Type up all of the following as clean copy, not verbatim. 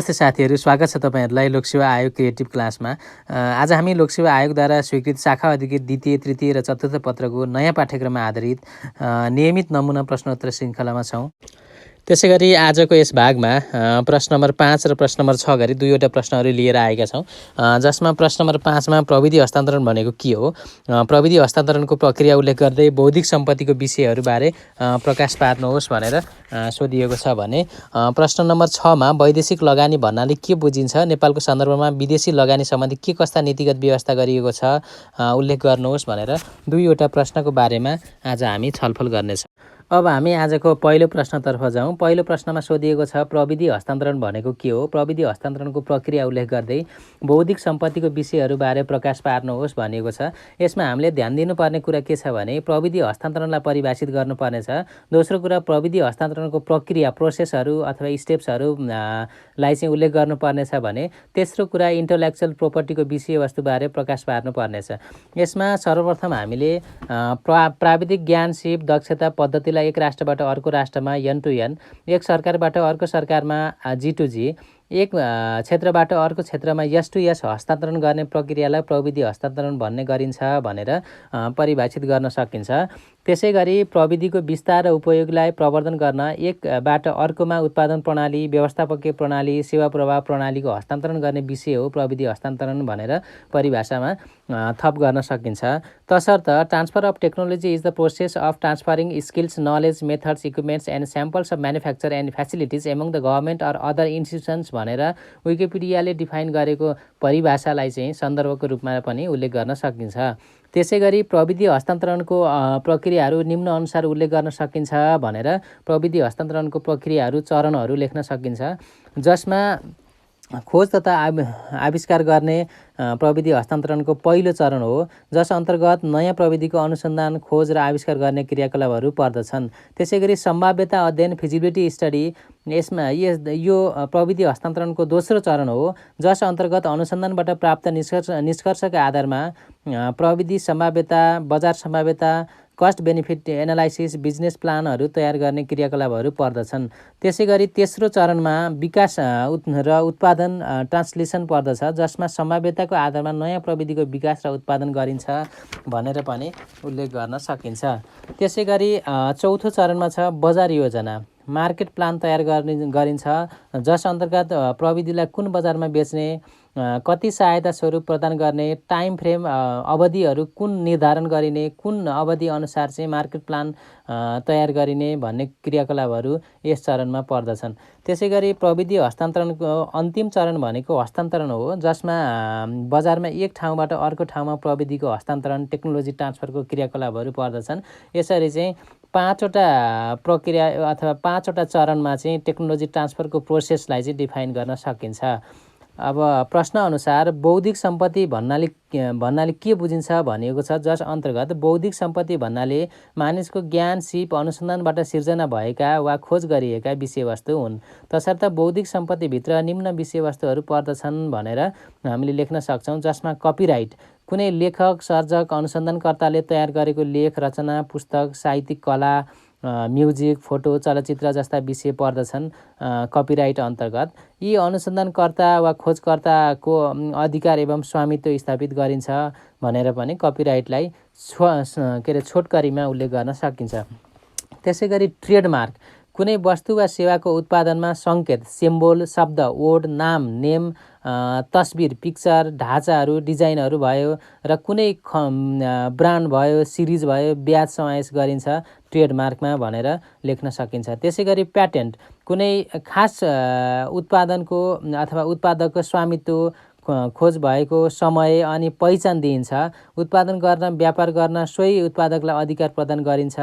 नमस्ते साथीहरू, स्वागत छ तपाईँहरूलाई लोकसेवा आयोग क्रिएटिभ क्लासमा। आज हामी लोकसेवा आयोगद्वारा स्वीकृत शाखा अधिकृत द्वितीय, तृतीय र चतुर्थ पत्रको नयाँ पाठ्यक्रममा आधारित नियमित नमुना प्रश्नोत्तर श्रृङ्खलामा छौँ। त्यसै गरी आजको यस भागमा प्रश्न नम्बर 5 र प्रश्न नम्बर 6 गरी दुईवटा प्रश्नहरू लिएर आएका छौँ, जसमा प्रश्न नम्बर 5मा प्रविधि हस्तान्तरण भनेको के हो, प्रविधि हस्तान्तरणको प्रक्रिया उल्लेख गर्दै बौद्धिक सम्पत्तिको विषयहरूबारे प्रकाश पार्नुहोस् भनेर सोधिएको छ भने प्रश्न नम्बर 6मा वैदेशिक लगानी भन्नाले के बुझिन्छ, नेपालको सन्दर्भमा विदेशी लगानी सम्बन्धी के कस्ता नीतिगत व्यवस्था गरिएको छ उल्लेख गर्नुहोस् भनेर दुईवटा प्रश्नको बारेमा आज हामी छलफल गर्नेछौँ। अब हामी आजको पहिलो प्रश्नतर्फ जाउँ। पहिलो प्रश्नमा सोधिएको छ प्रविधि हस्तान्तरण भनेको के हो, प्रविधि हस्तान्तरणको प्रक्रिया उल्लेख गर्दै बौद्धिक सम्पत्तिको विषयहरूबारे प्रकाश पार्नुहोस् भनिएको छ। यसमा हामीले ध्यान दिनुपर्ने कुरा के छ भने प्रविधि हस्तान्तरणलाई परिभाषित गर्नुपर्नेछ। दोस्रो कुरा प्रविधि हस्तान्तरणको प्रक्रिया प्रोसेसहरू अथवा स्टेप्सहरूलाई चाहिँ उल्लेख गर्नुपर्नेछ भने तेस्रो कुरा इन्टलेक्चुअल प्रोपर्टीको विषयवस्तुबारे प्रकाश पार्नुपर्नेछ। यसमा सर्वप्रथम हामीले प्राविधिक ज्ञान सिप दक्षता पद्धतिलाई एक राष्ट्रबाट अर्को राष्ट्रमा एन टु एन, एक सरकारबाट अर्को सरकारमा जी टु जी, एक क्षेत्रबाट अर्को क्षेत्रमा एस टु एस हस्तान्तरण गर्ने प्रक्रियालाई प्रविधि हस्तान्तरण भन्ने गरिन्छ भनेर परिभाषित गर्न सकिन्छ। त्यसै गरी प्रविधिको विस्तार र उपयोगलाई प्रवर्धन गर्न एकबाट अर्कोमा उत्पादन प्रणाली, व्यवस्थापकीय प्रणाली, सेवा प्रवाह प्रणालीको हस्तान्तरण गर्ने विषय हो प्रविधि हस्तान्तरण भनेर परिभाषामा थप गर्न सकिन्छ। तसर्थ transfer of technology is the process of transferring skills, knowledge, methods, equipments and samples of manufacture and facilities among the government or other institutions भनेर विकिपिडियाले डिफाइन गरेको परिभाषालाई चाहिँ सन्दर्भको रूपमा पनि उल्लेख गर्न सकिन्छ। त्यसै गरी प्रविधि हस्तान्तरणको प्रक्रियाहरू निम्न अनुसार उल्लेख गर्न सकिन्छ भनेर प्रविधि हस्तान्तरणको प्रक्रियाहरू चरणहरू लेख्न सकिन्छ, जसमा खोज तथा आविष्कार गर्ने प्रविधि हस्तान्तरणको पहिलो चरण हो, जस अन्तर्गत नयाँ प्रविधिको अनुसन्धान, खोज र आविष्कार गर्ने क्रियाकलापहरू पर्दछन्। त्यसै गरी सम्भाव्यता अध्ययन फिजिबिलिटी स्टडी यसमा यो प्रविधि हस्तान्तरणको दोस्रो चरण हो, जस अन्तर्गत अनुसन्धानबाट प्राप्त निष्कर्षका आधारमा प्रविधि सम्भाव्यता, बजार सम्भाव्यता, कस्ट बेनिफिट एनालाइसिस, बिजनेस प्लानहरू तयार गर्ने क्रियाकलापहरू पर्दछन्। त्यसै गरी तेस्रो चरणमा विकास र उत्पादन ट्रान्सलेसन पर्दछ, जसमा सम्भाव्यताको आधारमा नयाँ प्रविधिको विकास र उत्पादन गरिन्छ भनेर पनि उल्लेख गर्न सकिन्छ। त्यसै गरी चौथो चरणमा छ बजार योजना, मार्केट प्लान तयार गरिन्छ, जस अन्तर्गत प्रविधिलाई कुन बजारमा बेच्ने, कति सहायता स्वरूप प्रदान गर्ने, टाइम फ्रेम अवधिहरू कुन निर्धारण गरिने, कुन अवधि अनुसार चाहिँ मार्केट प्लान तयार गरिने भन्ने क्रियाकलापहरू यस चरणमा पर्दछन्। त्यसै गरी प्रविधि हस्तान्तरणको अन्तिम चरण भनेको हस्तान्तरण हो, जसमा बजारमा एक ठाउँबाट अर्को ठाउँमा प्रविधिको हस्तान्तरण, टेक्नोलोजी ट्रान्सफरको क्रियाकलापहरू पर्दछन्। यसरी चाहिँ 5वटा प्रक्रिया अथवा 5वटा चरणमा चाहिँ टेक्नोलोजी ट्रान्सफरको प्रोसेसलाई चाहिँ डिफाइन गर्न सकिन्छ। अब प्रश्नअनुसार बौद्धिक सम्पत्ति भन्नाले के बुझिन्छ भनिएको छ, जस अन्तर्गत बौद्धिक सम्पत्ति भन्नाले मानिसको ज्ञान सिप अनुसन्धानबाट सिर्जना भएका वा खोज गरिएका विषयवस्तु हुन्। तसर्थ बौद्धिक सम्पत्तिभित्र निम्न विषयवस्तुहरू पर्दछन् भनेर हामीले लेख्न सक्छौँ, जसमा कपिराइट कुनै लेखक, सर्जक, अनुसन्धानकर्ताले तयार गरेको लेख, रचना, पुस्तक, साहित्यिक कला, म्युजिक, फोटो, चलचित्र जस्ता विषय पर्दछन् कपिराइट अन्तर्गत। यी अनुसन्धानकर्ता वा खोजकर्ताको अधिकार एवं स्वामित्व स्थापित गरिन्छ भनेर पनि कपिराइटलाई छोटकरीमा उल्लेख गर्न सकिन्छ। त्यसै गरी ट्रेडमार्क कुनै वस्तु वा सेवाको उत्पादनमा सङ्केत, सिम्बोल, शब्द, वर्ड, नाम, नेम, तस्बिर, पिक्चर, ढाँचाहरू, डिजाइनहरू भयो र कुनै ब्रान्ड भयो, सिरिज भयो, ब्याज समावेश गरिन्छ ट्रेडमार्कमा भनेर लेख्न सकिन्छ। त्यसै गरी प्याटेन्ट कुनै खास उत्पादनको अथवा उत्पादकको स्वामित्व, खोज भएको समय अनि पहिचान दिइन्छ, उत्पादन गर्न, व्यापार गर्न सोही उत्पादकलाई अधिकार प्रदान गरिन्छ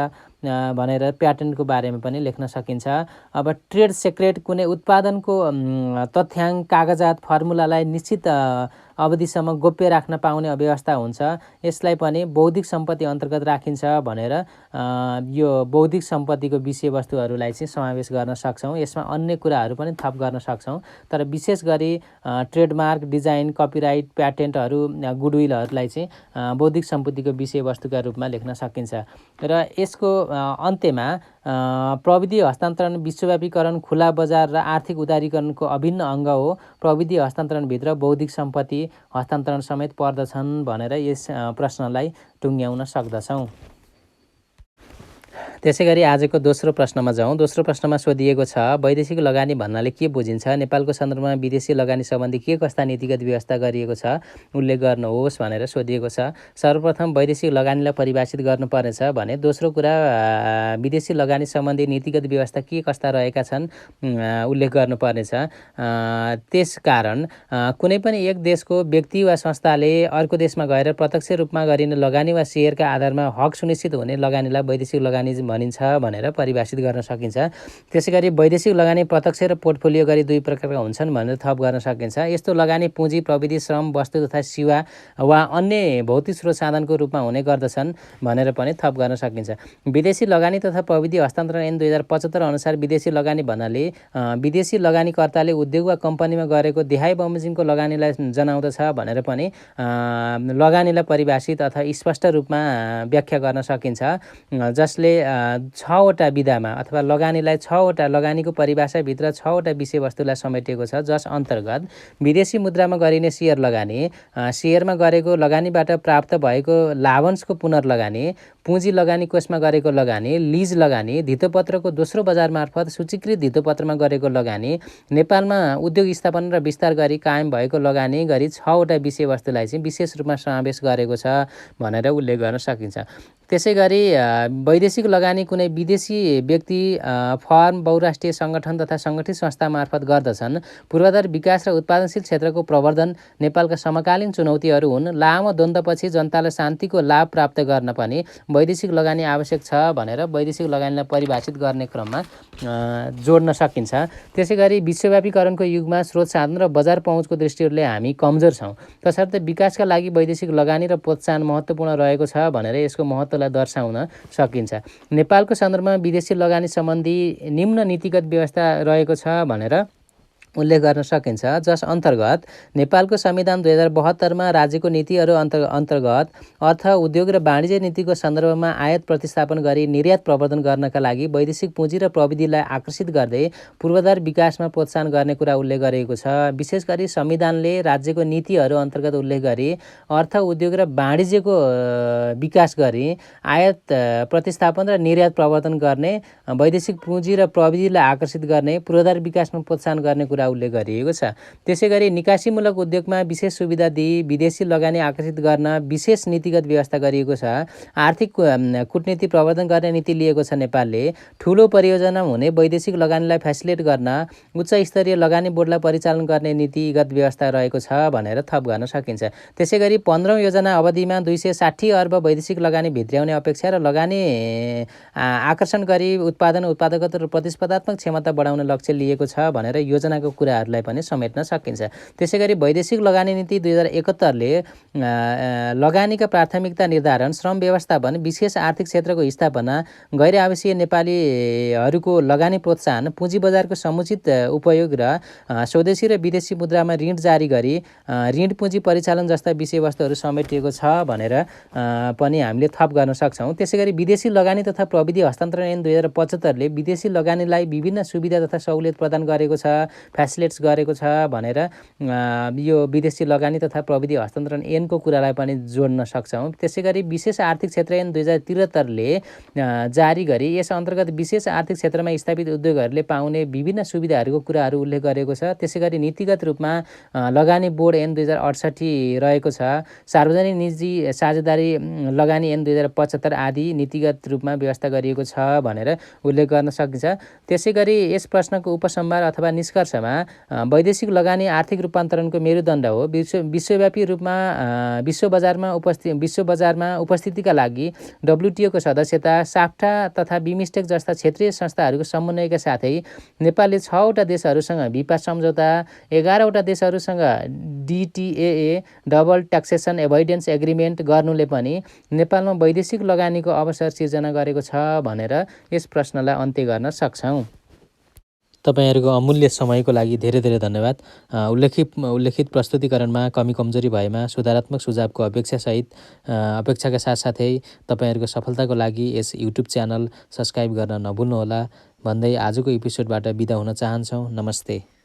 भनेर प्याटेन्टको बारेमा पनि लेख्न सकिन्छ। अब ट्रेड सिक्रेट कुनै उत्पादनको तथ्याङ्क, कागजात, फर्मुलालाई निश्चित अवधिसम्म गोप्य राख्न पाउने व्यवस्था हुन्छ, यसलाई पनि बौद्धिक सम्पत्ति अन्तर्गत राखिन्छ भनेर यो बौद्धिक सम्पत्तिको विषयवस्तुहरूलाई चाहिँ समावेश गर्न सक्छौँ। यसमा अन्य कुराहरू पनि थप गर्न सक्छौँ, तर विशेष गरी ट्रेडमार्क, डिजाइन, कपिराइट, प्याटेन्टहरू, गुडविलहरूलाई चाहिँ बौद्धिक सम्पत्तिको विषयवस्तुका रूपमा लेख्न सकिन्छ। र यसको अन्त्यमा प्रविधि हस्तान्तरण, विश्वव्यापीकरण, खुला बजार र आर्थिक उदारीकरणको अभिन्न अङ्ग हो। प्रविधि हस्तान्तरणभित्र बौद्धिक सम्पत्ति हस्तान्तरण समेत पर्दछन् भनेर यस प्रश्नलाई टुङ्ग्याउन सक्दछौँ। त्यसै गरी आजको दोस्रो प्रश्नमा जाउँ। दोस्रो प्रश्नमा सोधिएको छ, वैदेशिक लगानी भन्नाले के बुझिन्छ? नेपालको सन्दर्भमा विदेशी लगानी सम्बन्धी के कस्ता नीतिगत व्यवस्था गरिएको छ उल्लेख गर्नुहोस् भनेर सोधिएको छ। सर्वप्रथम वैदेशिक लगानीलाई परिभाषित गर्नुपर्नेछ भने दोस्रो कुरा विदेशी लगानी सम्बन्धी नीतिगत व्यवस्था के कस्ता रहेका छन् उल्लेख गर्नुपर्नेछ। त्यसकारण कुनै पनि एक देशको व्यक्ति वा संस्थाले अर्को देशमा गएर प्रत्यक्ष रूपमा गरिने लगानी वा सेयरका आधारमा हक सुनिश्चित हुने लगानीलाई वैदेशिक लगानी भनिन्छ भनेर परिभाषित गर्न सकिन्छ। त्यसै गरी वैदेशिक लगानी प्रत्यक्ष र पोर्टफोलियो गरी दुई प्रकारका हुन्छन् भनेर थप गर्न सकिन्छ। यस्तो लगानी पुँजी, प्रविधि, श्रम, वस्तु तथा सेवा वा अन्य भौतिक स्रोत साधनको रूपमा हुने गर्दछन् भनेर पनि थप गर्न सकिन्छ। विदेशी लगानी तथा प्रविधि हस्तान्तरण ऐन 2075 अनुसार विदेशी लगानी भन्नाले विदेशी लगानीकर्ताले उद्योग वा कम्पनीमा गरेको देहाई बमोजिमको लगानीलाई जनाउँदछ भनेर पनि लगानीलाई परिभाषित अथवा स्पष्ट रूपमा व्याख्या गर्न सकिन्छ, जसले 6वटा विधामा अथवा लगानीलाई 6वटा लगानीको परिभाषाभित्र 6वटा विषयवस्तुलाई समेटिएको छ, जस अन्तर्गत विदेशी मुद्रामा गरिने सेयर लगानी, सेयरमा गरेको लगानीबाट प्राप्त भएको लाभांशको पुनर्लगानी, पुँजी लगानी कोषमा गरेको लगानी, लिज लगानी, धितोपत्रको दोस्रो बजार मार्फत सूचीकृत धितोपत्रमा गरेको लगानी, नेपालमा उद्योग स्थापना र विस्तार गरी कायम भएको लगानी गरी 6वटा विषयवस्तुलाई चाहिँ विशेष रूपमा समावेश गरेको छ भनेर उल्लेख गर्न सकिन्छ। त्यसै गरी वैदेशिक लगानी कुनै विदेशी व्यक्ति, फर्म, बहुराष्ट्रिय सङ्गठन तथा सङ्गठित संस्था मार्फत गर्दछन्। पूर्वाधार विकास र उत्पादनशील क्षेत्रको प्रवर्धन नेपालका समकालीन चुनौतीहरू हुन्। लामो द्वन्द्वपछि जनतालाई शान्तिको लाभ प्राप्त गर्न पनि वैदेशिक लगानी आवश्यक छ भनेर वैदेशिक लगानीलाई परिभाषित गर्ने क्रममा जोड्न सकिन्छ। त्यसै गरी विश्वव्यापीकरणको युगमा स्रोत साधन र बजार पहुँचको दृष्टिले हामी कमजोर छौँ, तसर्थ विकासका लागि वैदेशिक लगानी र प्रोत्साहन महत्त्वपूर्ण रहेको छ भनेर यसको महत्त्वलाई दर्शाउन सकिन्छ। नेपालको सन्दर्भमा विदेशी लगानी सम्बन्धी निम्न नीतिगत व्यवस्था रहेको छ भनेर उल्लेख गर्न सकिन्छ, जस अन्तर्गत नेपालको संविधान 2072 राज्यको नीतिहरू अन्तर्गत अर्थ, उद्योग र वाणिज्य नीतिको सन्दर्भमा आयात प्रतिस्थापन गरी निर्यात प्रवर्धन गर्नका लागि वैदेशिक पुँजी र प्रविधिलाई आकर्षित गर्दै पूर्वाधार विकासमा प्रोत्साहन गर्ने कुरा उल्लेख गरिएको छ। विशेष गरी संविधानले राज्यको नीतिहरू अन्तर्गत उल्लेख गरी अर्थ, उद्योग र वाणिज्यको विकास गरी आयात प्रतिस्थापन र निर्यात प्रवर्धन गर्ने, वैदेशिक पुँजी र प्रविधिलाई आकर्षित गर्ने, पूर्वाधार विकासमा प्रोत्साहन गर्ने कुरा उल्लेख गरिएको छ। त्यसै गरी निकासीमूलक उद्योगमा विशेष सुविधा दिई विदेशी लगानी आकर्षित गर्न विशेष नीतिगत व्यवस्था गरिएको छ। आर्थिक कूटनीति प्रवर्धन गर्ने नीति लिएको छ नेपालले। ठुलो परियोजना हुने वैदेशिक लगानीलाई फेसिलिटेट गर्न उच्च स्तरीय लगानी बोर्डलाई परिचालन गर्ने नीतिगत व्यवस्था रहेको छ भनेर थप गर्न सकिन्छ। त्यसै गरी 15औं योजना अवधिमा 260 अर्ब वैदेशिक लगानी भित्र्याउने अपेक्षा र लगानी आकर्षण गरी उत्पादन, उत्पादकता र प्रतिस्पर्धात्मक क्षमता बढाउने लक्ष्य लिएको छ भनेर योजनाको कुराहरूलाई पनि समेट्न सकिन्छ। त्यसै गरी वैदेशिक लगानी नीति 2071 ले लगानीका प्राथमिकता निर्धारण, श्रम व्यवस्थापन, विशेष आर्थिक क्षेत्रको स्थापना, गैर आवासीय नेपालीहरूको लगानी प्रोत्साहन, पुँजी बजारको समुचित उपयोग र स्वदेशी र विदेशी मुद्रामा ऋण जारी गरी ऋण पुँजी परिचालन जस्ता विषयवस्तुहरू समेटिएको छ भनेर पनि हामीले थप गर्न सक्छौँ। त्यसै गरी विदेशी लगानी तथा प्रविधि हस्तान्तरण ऐन 2075 ले विदेशी लगानीलाई विभिन्न सुविधा तथा सहुलियत प्रदान गरेको छ, फेसिलिटेट्स गरेको छ भनेर यो विदेशी लगानी तथा प्रविधि हस्तान्तरण ऐनको कुरालाई पनि जोड्न सक्छौँ। त्यसै गरी विशेष आर्थिक क्षेत्र ऐन 2073 ले जारी गरी यस अन्तर्गत विशेष आर्थिक क्षेत्रमा स्थापित उद्योगहरूले पाउने विभिन्न सुविधाहरूको कुराहरू उल्लेख गरेको छ। त्यसै गरी नीतिगत रूपमा लगानी बोर्ड ऐन 2068 रहेको छ। सार्वजनिक निजी साझेदारी लगानी ऐन 2075 आदि नीतिगत रूपमा व्यवस्था गरिएको छ भनेर उल्लेख गर्न सकिन्छ। त्यसै गरी यस प्रश्नको उपसंहार अथवा निष्कर्षमा पाठ्यक्रममा वैदेशिक लगानी आर्थिक रूपान्तरणको मेरुदण्ड हो, विश्वव्यापी रूपमा विश्व बजारमा उपस्थितिका लागि WTO को सदस्यता, साफ्टा तथा बिमस्टेक जस्ता क्षेत्रीय संस्थाहरूको समन्वयका साथै नेपालले 6वटा देशहरूसँग भिपा सम्झौता, 11वटा देशहरूसँग DTAA डबल ट्याक्सेसन एभोइडेन्स एग्रिमेन्ट गर्नुले पनि नेपालमा वैदेशिक लगानीको अवसर सिर्जना गरेको छ भनेर यस प्रश्नलाई अन्त्य गर्न सक्छौँ। तपाईहरूको अमूल्य समयको लागि धेरै धेरै धन्यवाद। उल्लेखित प्रस्तुतिकरणमा कमी कमजोरी भएमा सुधारात्मक सुझावको अपेक्षाका साथसाथै तपाईँहरूको सफलताको लागि यस युट्युब च्यानल सब्सक्राइब गर्न नभुल्नुहोला भन्दै आजको एपिसोडबाट बिदा हुन चाहन्छौँ। नमस्ते।